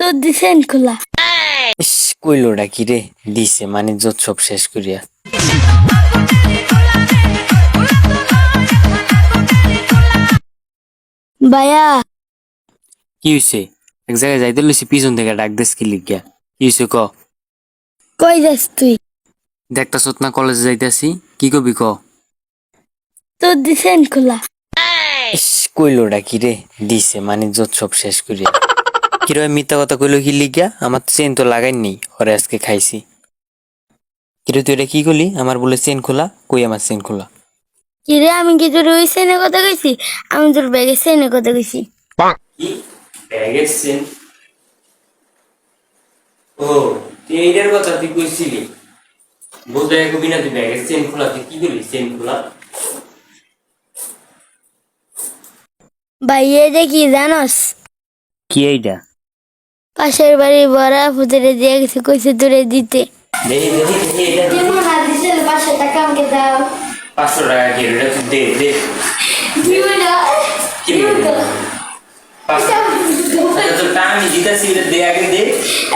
তো দিছেন খোলা। ইস কইলোটা কি রে দিছে মানে যত সব শেষ করিয়া। ভাইয়া কি হইছে? এক জায়গায় যাইতে লইছি পিছন থেকে ডাক দিস কি লিখিয়া। কি হইছে ক? কই যাস তুই? দেখতাছত না কলেজে যাইতাছি, কি কবি ক? তো দিছেন খোলা। ইস কইলোটা কি রে দিছে মানে যত সব শেষ করিয়া। কিরকম মিথ্যা কথা কইলো কি লিখিয়া? আমার চেন তো লাগাই নেই, ওরে আজকে খাইছি। কিরে তুই এটা কি করলি? আমার বলে চেন খোলা, কই আমার চেন খোলা? কিরে আমি কি তোর ওই সেনের কথা কইছি? আমি তোর ব্যাগের সেনের কথা কইছি। কি ব্যাগের চেন? ও তুই এইটার কথা তুই কইছিলি? বলতে কবি না তুই ব্যাগের চেন খোলা, তুই কি করলি চেন খোলা? ভাই এটা কি জানস? কি এইটা? পাশের বাড়ি বড়া ফুতেরে দিয়ে গেছে, কইছে তোরে দিতে। দেখি দেখি দেখি এটা দে। যেমন না দিছে 500 টাকা আমাকে দাও। 500 টাকা কি এটা তুই দে দে। দিবে না। কি বলবো? 500 আচ্ছা তোর টাকা আমি দিতেছি, এটা দে আগে দে।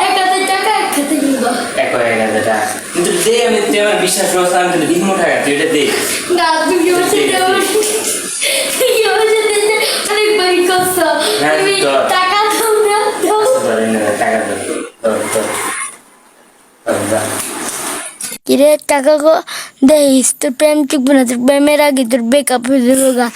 1000 টাকা খেতে দিব। 1000 টাকা কিন্তু দে, আমি তুই আমার বিশ্বাস করছ, আমি তোকে দিব টাকা, তুই এটা দে। না তুমি বলছো অনেক বাড়ি করছ। হ্যাঁ, তুমি ধর। টাকা দাও না দাও। ধরে নে টাকা দে। ধর ধর ধর। কিরে টাকা গো দেখিস তোর প্রেম টিকবো না, তোর প্রেমের আগে তোর বেকআপ হয়ে যাবে গা।